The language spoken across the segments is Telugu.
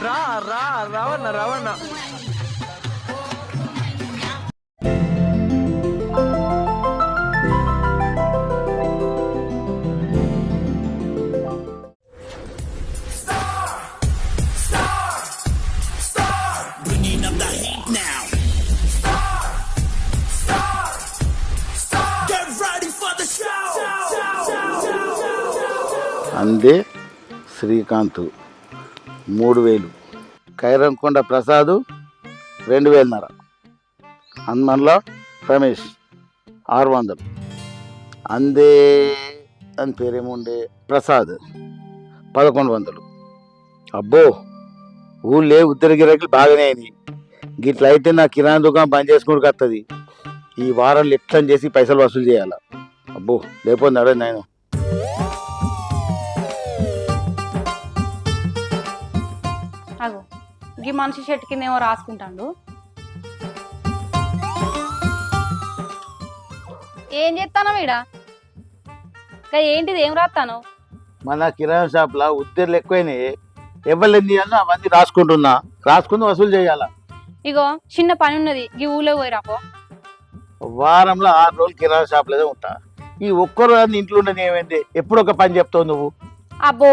రా రా రవణ రవణ అందే శ్రీకాంత్ 3000, ఖైరంకొండ ప్రసాద్ 2000, హనుమన్ల రమేష్ 600, అందే అని పేరేముండే ప్రసాద్ 1100. అబ్బో ఊళ్ళే ఉత్తర గిరాకీలు బాగానే అయినాయి. గిట్ల అయితే నా కిరాణా దుకాణం బంద్ చేసుకుంటూ వస్తుంది. ఈ వారాలు ఎట్లా చేసి పైసలు వసూలు చేయాలా? అబ్బో లేకపోతే అడే నేను అగో ఈ మనిషి చెట్టు కింద ఏమో రాసుకుంటాడు. ఏం చేస్తాను వీడ? ఏంటిది? ఏం రాస్తాను? మన కిరాణా షాప్లో ఉద్దెర్లు ఎక్కువైనాయి. ఎవరు ఎన్ని చేయాలో అవన్నీ రాసుకుని వసూలు చేయాలా? ఇగో చిన్న పని ఉన్నది, ఈ ఊళ్ళో పోయిరాపో. వారంలో 6 రోజులు కిరాణా షాప్లోనే ఉంటా. ఈ ఒక్కరోజు ఇంట్లో ఉండని ఏమైంది? ఎప్పుడు ఒక పని చెప్తావు నువ్వు? అబ్బో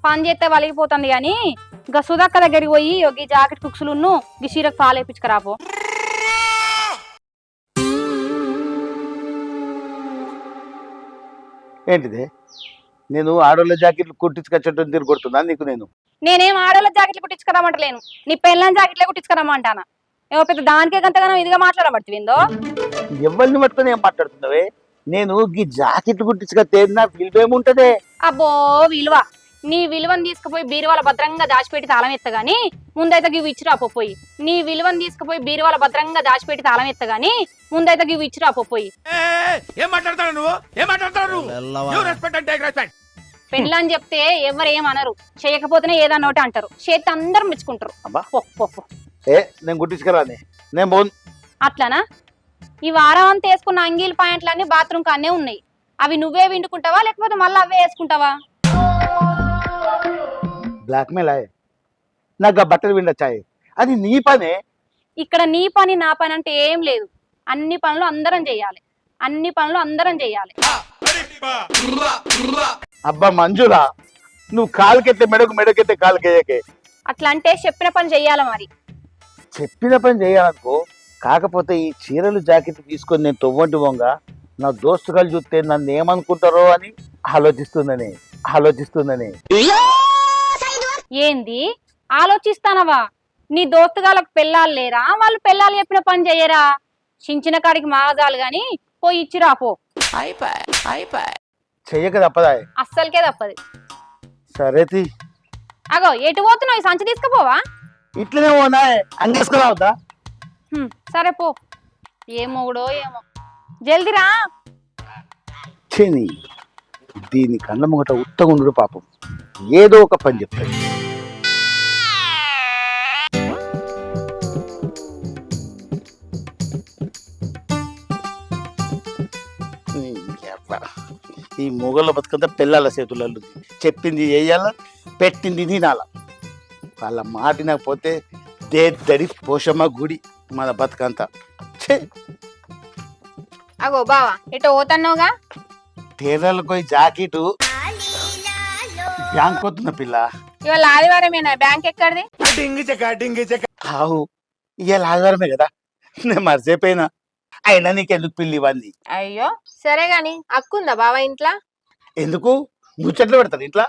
పని చేస్తే వలిగిపోతుంది కానీ ఇంకా సుధక్క దగ్గరికి పోయి ఈ జాకెట్ కుక్సులున్ను ఈ చీరకు పాలు వేయించుకురాపో. ఏంటిది? నేను ఆడోళ్ళ జాకెట్లు కుట్టించుకొచ్చటం తిరుగుతున్నా నీకు? నేనేం ఆడోళ్ళ జాకెట్లు కుట్టించుకురామంటలేను, నీ పెళ్ళని జాకెట్లే కుట్టించుకురామంటానా. ఏమో పెద్ద దానికే గంతగానో ఇదిగా మాట్లాడబడుతుందో. ఎవరిని పట్టుకుని ఏం మాట్లాడుతున్నావే? నేను ఈ జాకెట్లు కుట్టించుకొస్తే నా విలువ ఏముంటదే? అబ్బో విలువ, నీ విలువను తీసుకుపోయి బీరువాల భద్రంగా దాచిపెట్టి తాళం ఎత్తగాని ముందైతే గివి ఇచ్చిరాపో పోయి. నీ విలువను తీసుకుపోయి బీరువాల భద్రంగా దాచిపెట్టి తాళం ఎత్తగాని ముందైతే గివి ఇచ్చిరాపో పోయి. పెళ్ళని చెప్తే ఎవరు ఏమనరు, చేయకపోతేనే ఏదన్నా ఒకటి అంటారు, చేతి అందరు మెచ్చుకుంటారు. నేను కుట్టించుకురాని నేను పోను. అట్లానా? ఈ వారం అంతా వేసుకున్న అంగీలు పాయింట్లన్నీ బాత్రూమ్ కానే ఉన్నాయి. అవి నువ్వే విండుకుంటావా లేకపోతే మళ్ళీ అవే వేసుకుంటావా? బ్లాక్మెయిల్ అయ్యే నాకు ఆ బట్టలు విండొచ్చాయి, అది నీ పనే. ఇక్కడ నీ పని నా పని అంటే ఏం లేదు. అన్ని పనులు అందరం చెయ్యాలి, అన్ని పనులు అందరం చెయ్యాలి. అబ్బా మంజులా, నువ్వు కాలుకెత్తే మెడకెత్తే కాలుకేయకే. అట్లా అంటే చెప్పిన పని చెయ్యాలి. మరి చెప్పిన పని చేయాలనుకో. కాకపోతే ఈ చీరలు జాకెట్లు తీసుకొని నేను తొవ్వంటి వంగ నా దోస్తుగాలు చూస్తే నన్ను ఏమనుకుంటారో అని ఆలోచిస్తుందని. ఏంది ఆలోచిస్తానవా? నీ దోస్తుగాలకు పెళ్ళాలు లేరా? వాళ్ళు పెళ్ళాలు చెప్పిన పని చెయ్యరా? చించిన కాడికి మాగాలు గాని పోయి ఇచ్చిరాపో. చెయ్యక తప్పదా? అస్సలకే తప్పదు. సరే అగో ఎటు పోతున్నావు? ఈ సంచి తీసుకుపోవా? ఇట్లనే పోనా అంగేసుకురావద్దా? సరే పో. ఏ మొగుడో ఏమో, జల్దిరా. దీని కళ్ళ ముంగట ఉత్తగుండు పాపం ఏదో ఒక పని చెప్తాడు. ఈ మొగళ్ళ బతుకంతా పిల్లల చేతులలో చెప్పింది వేయాల, పెట్టింది తినాల. వాళ్ళ మాటినకపోతే దేద్దడి పోషమ్మ గుడి మన బతుకంతా. అగో బావా ఎటో పోతున్నావుగా? టేలర్లకు జాకెట్ బ్యాంక్ పోతున్న పిల్ల. ఇవాళ ఆదివారమేనా? బ్యాంక్ ఎక్కడిది? ఆవు ఇవాళ ఆదివారమే కదా, నేను మర్చిపోయినా. అయినా నీకెందుకు పిల్లి ఇవ్వండి? అయ్యో సరే గాని అక్కుందా బావా ఇంట్లో? ఎందుకు ముచ్చట్లు పెడతాను ఇంట్లో?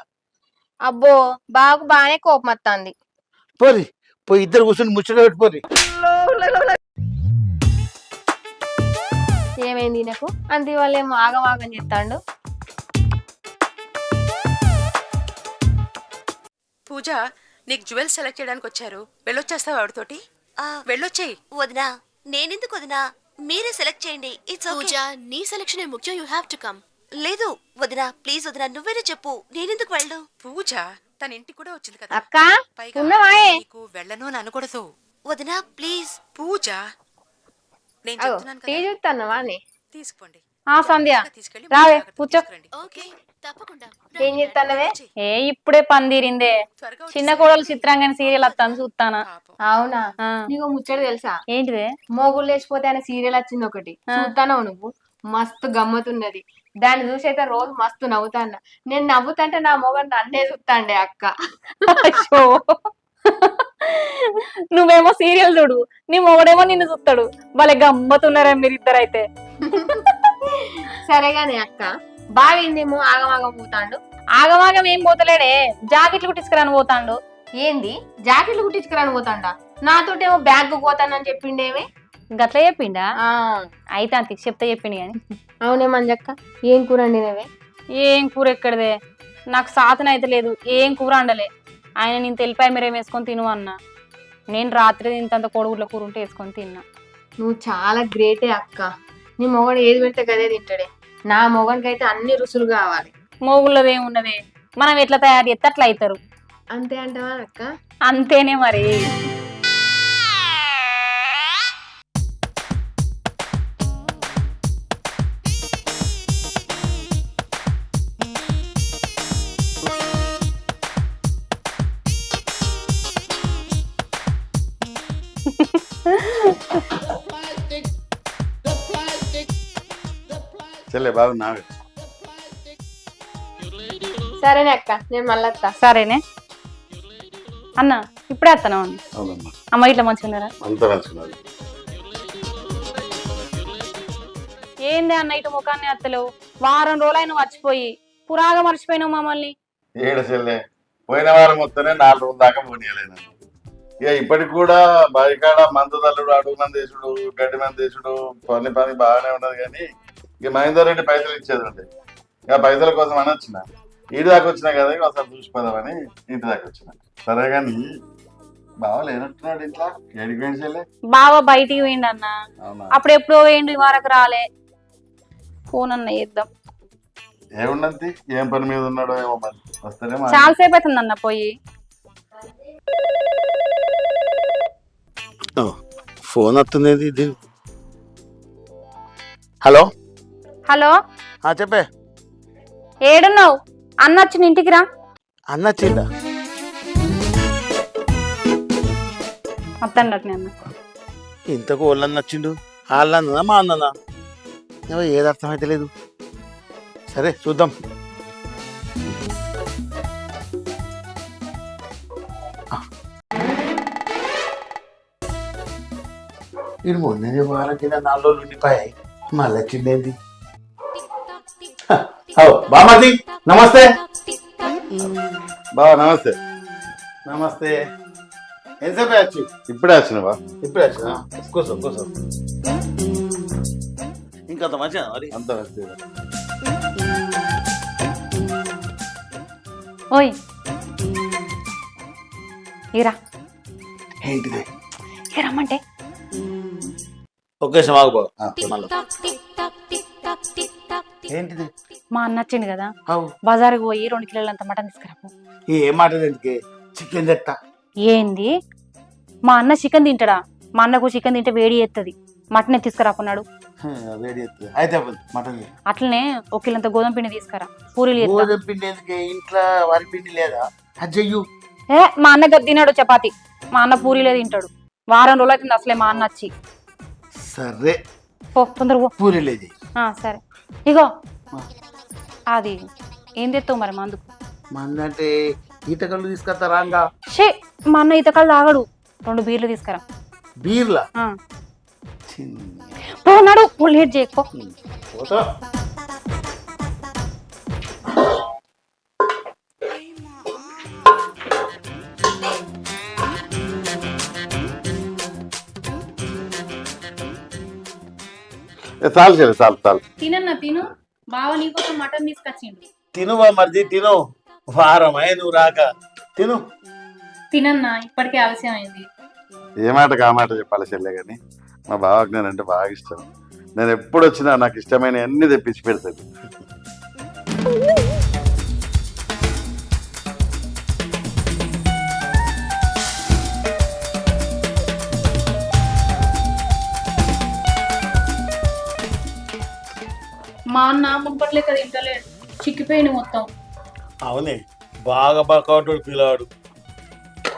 అబ్బో బావకు బాగానే కోపం వస్తుంది. పోయి ఇద్దరు కూర్చొని ముచ్చట పెట్టిపోరి. ఏమైంది నాకు? అంతే వాళ్ళు ఏమో ఆగం చెప్తాడు. పూజ, నీకు జ్యువెల్స్ సెలెక్ట్ చేయడానికి వచ్చారు, వెళ్ళొచ్చేస్తావు ఆవిడతోటి? వెళ్ళొచ్చేయి. వదినా నేనెందుకు వదినా, మీరే సెలెక్ట్ చేయండి. It's okay. పూజ, నీ సెలక్షన్ ముఖ్యం. You have to come. లేదు వదినా, ప్లీజ్ వదినా, నువ్వేనే చెప్పు, నేనెందుకు వెళ్ళు? పూజ తన ఇంటికి కూడా వచ్చింది కదా. అక్క నీకు వెళ్ళను అని అనకూడదు. వదినా ప్లీజ్. పూజ నేను చెప్తున్నాను కదా, చూస్తాను తీసుకోండి. ఆ సంధ్య తీసుకెళ్ళి రావే జాగ్రత్తగా కూర్చో. తీసుకురండి. ఓకే తప్పకుండా ఏం చేస్తానవే? ఇప్పుడే పని తీరిందే. త్వరగా చిన్న కోడలు చిత్రాంగని సీరియల్ వస్తాను చూస్తానా. పాపం. అవునా ఆ, నీకు ముచ్చట తెలుసా? ఏంటిదే? మోగులు లేచిపోతే అనే సీరియల్ వచ్చింది ఒకటి, చూస్తానవు నువ్వు? మస్తు గమ్మతున్నది. దాన్ని చూసి అయితే రోజు మస్తు నవ్వుతాన్నా. నేను నవ్వుతంటే నా మొగడు నన్నే చూస్తాండే అక్క. అయ్యో. నువ్వేమో సీరియల్ చూడు, నీ మొగడేమో నిన్ను చూస్తాడు. భలే గమ్మతున్నారా మీరిద్దరైతే. సరేగానే అక్క, బావిందేమో ఆగమాగం పోతాండు. ఆగమాగం ఏం పోతలేడే, జాకెట్లు కుట్టించుకురాని పోతాండు. ఏంది జాకెట్లు కుట్టించుకురాని పోతాండా? నాతోటేమో బ్యాగ్ పోతానని చెప్పిండేమే. గట్ల చెప్పిండా? ఆ అయితే అంత చెప్తే చెప్పిండు గాని. అవునే మంజక్క, ఏం కూర వండినవే? ఏం కూర ఎక్కడదే, నాకు సాతన అయితే లేదు. ఏం కూర అండలే. ఆయన నేను తెలిపాయి మీరేం వేసుకొని తిను అన్న. నేను రాత్రి ఇంతంత కోడిగుడ్ల కూర ఉంటే వేసుకొని తిన్నా. నువ్వు చాలా గ్రేటే అక్క. నీ మొగడు ఏది పెడితే గదే తింటాడే. నా మొగనికైతే అన్ని రుసులు కావాలి. మోగుళ్ళది ఏమున్నదే, మనం ఎట్లా తయారు చేస్తే అట్లా అవుతారు. అంతే అంటావా అక్క? అంతేనే మరి. చెల్లె బాగున్నావు? సరేనే అక్క, నేను మళ్ళీ వస్తా. సరేనే అన్న, ఇప్పుడే వస్తాను. అవునమ్మా, అమ్మ ఇట్లా మంచిగా ఉన్నారా? అంతా మంచుకున్నారు. ఏంది అన్న ఇటు ముఖాన్ని అత్తలేవు? వారం రోజులైన మర్చిపోయి పురాగా మర్చిపోయినావు మమ్మల్ని. ఏడు చెల్లె, పోయిన వారం మొత్తమే 4 రోజుల దాకా పోనీయలేను. ఇక ఇప్పటికి కూడా బయకాడ మందు తల్లుడు, అడుగు మంది వేసుడు, గడ్డి మంది వేసుడు, పని బాగానే ఉన్నది. కానీ ఇక మహేందర్ రెడ్డి పైసలు ఇచ్చేది ఉండే, ఇక పైసల కోసం అని వచ్చిన. ఇంటి దాకా వచ్చినా కదా, ఒకసారి చూసిపోదామని ఇంటి దాకా వచ్చిన. సరే కానీ బావ లేనట్టున్నాడు ఇంట్లో. ఏడికి పోయింది చెల్లె? బావ బయటికి పోయిండు అన్న. అవునా? అప్పుడు ఎప్పుడో పోయిండు, ఈ వరకు రాలే. ఫోన్ అన్న చేద్దాం. ఏమున్నది, ఏం పని మీద ఉన్నాడో ఏమో, మరి వస్తేనే చాలా సేపు అవుతుంది అన్న పోయి. ఫోన్ వస్తుంది. ఇది హలో హలో, చెప్పే. ఏడున్నావు? అన్న వచ్చిన ఇంటికి రా. అన్న వచ్చిందా? వస్తాడట్నే అన్న. ఇంతకు వాళ్ళన్న వచ్చిండు, వాళ్ళన్నా మా అన్ననా? ఏది అర్థమైతే లేదు. సరే చూద్దాం. ఇది మొన్ననే వారం కింద 4 రోజులు ఉండిపోయాయి, మళ్ళీ వచ్చిండేంది? బామాజీ నమస్తే. బావా నమస్తే. నమస్తే. ఎంతసేపు వచ్చి? ఇప్పుడే వచ్చినవా? ఇప్పుడే వచ్చినా. కూర్చో కూర్చో. ఇంకంత మంచిగా మరి? అంత మంచిగా. ఓయ్ ఇరా. ఏంటిది? ఏ రమ్మంటే? ఒకే సమాగు. ఏంటిది? మా అన్న వచ్చిండు కదా, అవు బజారుకు పోయి 2 కిలోలంత మటన్ తీసుకురాపు. ఏ మాట ఎందుకే? చికెన్ తెస్తా. ఏంది? మా అన్న చికెన్ తింటాడా? మా అన్నకు చికెన్ తింటే వేడి చేస్తుంది. మటన్ తీసుకురాకున్నాడు. వేడి చేస్తుంది అయితే మటన్. అట్లనే 1 కిలోంత గోధుమ పిండి తీసుకురా, పూరీలు చేస్తా. గోధుమ పిండి ఎందుకే? ఇంట్లో వరి పిండి లేదా? అజ్జయ్యు. మా అన్న గది తినాడు చపాతి. మా అన్న పూరీలే తింటాడు. వారం రోజులు అవుతుంది అసలే మా అన్న వచ్చి. సరే పో తొందర పో. పూరి లేదు. సరే ఇగో అది ఏం తెస్తావు మరి మందుకు? మందంటే ఈతకళ్ళు తీసుకొస్తారా? షే, మా అన్న ఈతకాలు తాగడు. 2 బీర్లు తీసుకురా. బీర్లా? పోనాడు, లేట్ చేయకపో. చాలు చాలు చాలు చాలు. తినన్నా తిను. బావ నీకోసం మటన్ తీసుకొచ్చిండు. తినువా మరిది, తిను. వారమే నువ్వు రాక. తిను. తినన్నా, ఇప్పటికే ఆలస్యం అయింది. ఏ మాట కామాట చెప్పాలి చెల్లె, కానీ మా బావకి నేనంటే బాగా ఇష్టం. నేను ఎప్పుడు వచ్చినా నాకు ఇష్టమైన అన్ని తెప్పించి పెడతాను. మా అన్న ముప్పట్లేక తింటలేడు, చిక్కిపోయింది మొత్తం. అవునే బాగా బక్కవాడు పిల్లవాడు.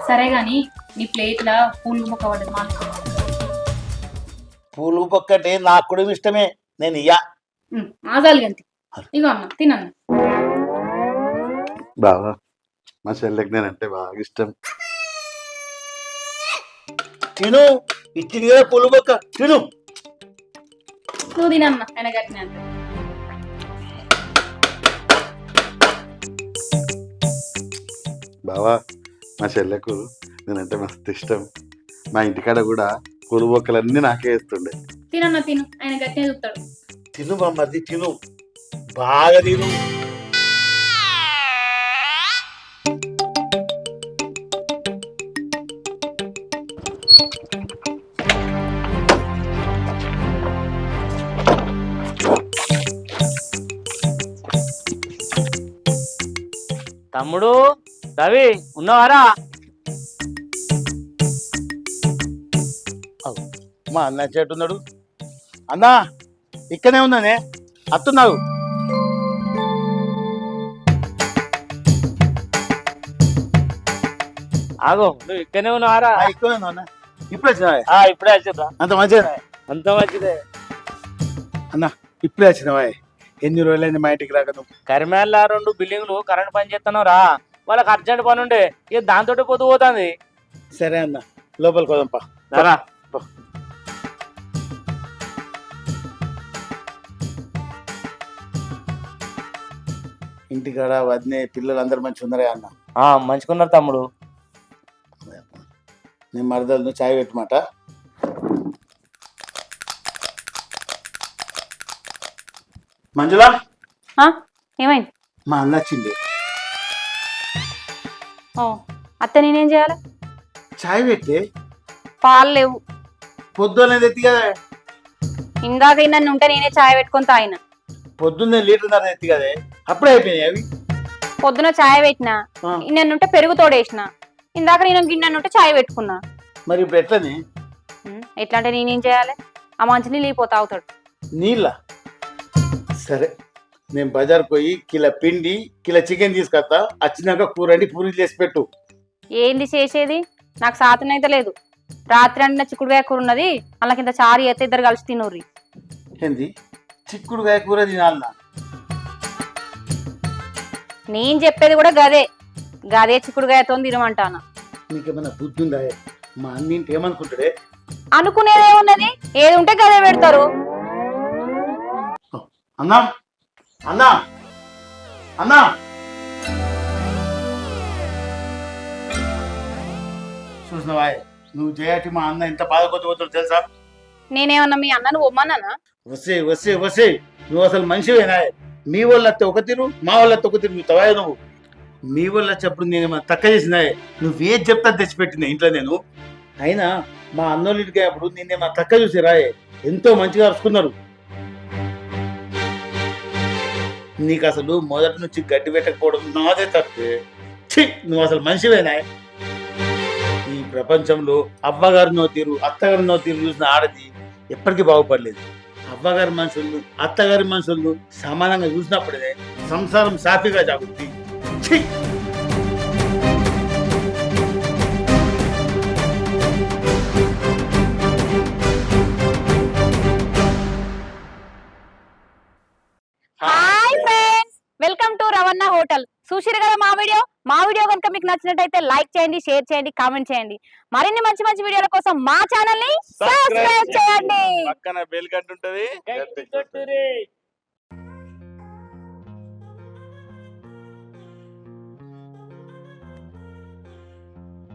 సరే గాని నీ ప్లేట్ల పూలు ముక్కవడ్డది మా పూలు పక్కటే నాకు కూడా ఇష్టమే, నేను ఇయ్యా. ఆజాలి గంతి. ఇగో అన్న తినన్న. బావా మా చెల్లెకి నేనంటే బాగా ఇష్టం. తిను, ఇచ్చింది కదా పూలు పక్క, తిను. నువ్వు తినన్న, ఆయన గట్టిన అంత. బావా మా చెల్లెకు నేనంటే మస్తు ఇష్టం. మా ఇంటికాడ కూడా పూలు బొక్కలన్నీ నాకే ఇస్తుండే. తినన్న తిను, ఆయన గట్టినే చూస్తాడు. తిను బామ్మది, తిను బాగా తిను. తమ్ముడు రవి ఉన్నవారా? మా అన్న చెట్టున్నాడు. అన్నా ఇక్కడనే ఉన్నానే, అత్తున్నావు. ఆగో నువ్వు ఇక్కడనే ఉన్నవారా? ఇక్కడ అన్న ఇప్పుడు వచ్చినా? ఇప్పుడే వచ్చిందా? అంత మంచిగా అంత మంచిదే. అన్న ఇప్పుడే వచ్చినావా? ఎన్ని రోజులైంది మా ఇంటికి రాక నువ్వు? కరిమేళ్ళ 2 బిల్డింగ్లు కరెంట్ పని చేస్తున్నావు రా, వాళ్ళకి అర్జెంట్ పని ఉండే, ఇక దాంతో పొద్దు పోతుంది. సరే అన్న, లోపలికి పోదాంపా. రా. ఇంటికాడ వదినే పిల్లలు అందరు మంచిగా ఉన్నారా అన్న? మంచుకున్నారు తమ్ముడు. నేను మరదలను చాయ్ పెట్టమాట. మంజులా ఏమైంది? మా అన్న వచ్చింది. ఓ అత్త నేనేం చేయాలి? చాయ్ పెట్టి పాలు లేవు. పొద్దున్నే తెత్తి కదా. ఇందాక నన్ను ఉంటే నేనే చాయ్ పెట్టుకొని తాగిన. పొద్దున్నే లీటర్న్నర తెత్తి కదే, అప్పుడే అయిపోయినాయి అవి. పొద్దున చాయ్ పెట్టినా, నిన్నుంటే పెరుగు తోడేసిన. ఇందాక నేను గిన్నె ఉంటే చాయ్ పెట్టుకున్నా. మరి ఇప్పుడు ఎట్లని? ఎట్లా అంటే నేనేం చేయాలి? ఆ మంచి నీళ్ళు అయిపోతా అవుతాడు. నీళ్ళ? సరే నేను బజార్ పోయి కిలో పిండి కిలో చికెన్ తీసుకొస్తా, వచ్చినాక కూరండి పూరీలు చేసి పెట్టు. ఏంది చేసేది? నాకు సాతన అయితే లేదు. రాత్రి అండిన చిక్కుడుకాయ కూర ఉన్నది, అలాకింత చారు ఎత్తే ఇద్దరు కలిసి తినూర్రి. ఏంది చిక్కుడుకాయ కూర తినాలన్నా? నేను చెప్పేది కూడా గదే, గదే చిక్కుడుకాయతో తినమంటాను. నీకేమన్నా బుద్ధి ఉందా? మా అన్నింటి ఏమనుకుంటాడే? అనుకునేదేమున్నది, ఏది ఉంటే గదే పెడతారు. అన్నా అన్నా అన్నా, చూసినవా నువ్వు చేయటి మా అన్న ఎంత బాధపడిపోతాడు తెలుసా? నేనేమన్నా మీ అన్నను ఒమ్మన్నానా? వస్తే వస్తే వస్తే నువ్వు అసలు మనిషివేనా? మీ వాళ్ళు అత్తే ఒక తీరు, మా వాళ్ళు అత్తే ఒక తీరు. నువ్వు తవాయి నువ్వు. మీ వాళ్ళు వచ్చేప్పుడు నేను ఏమన్నా తక్కువ చేసినా? నువ్వేం చెప్తా తెచ్చిపెట్టినా ఇంట్లో నేను. అయినా మా అన్నోళ్ళ ఇంటికి అప్పుడు నేనేమన్నా తక్కువ చూసి రాయే, ఎంతో మంచిగా అరుచుకున్నారు. నీకు అసలు మొదటి నుంచి గడ్డి పెట్టకపోవడం నాదే తప్పే. నువ్వు అసలు మనిషివేనా? ఈ ప్రపంచంలో అవ్వగారి నో తీరు అత్తగారి నో తీరు చూసిన ఆడది ఎప్పటికీ బాగుపడలేదు. అవ్వగారి మనుషులను అత్తగారి మనుషులను సమానంగా చూసినప్పుడే సంసారం సాఫీగా జాగుతుంది. Hi friends, welcome to Ravana hotel. చూసిరు కదా మా వీడియో కనుక మీకు నచ్చినట్టయితే లైక్ చేయండి, షేర్ చేయండి, కామెంట్ చేయండి. మరిన్ని మంచి మంచి వీడియోల కోసం మా ఛానల్ ని సబ్స్క్రైబ్ చేయండి. పక్కన బెల్ గంట ఉంటది.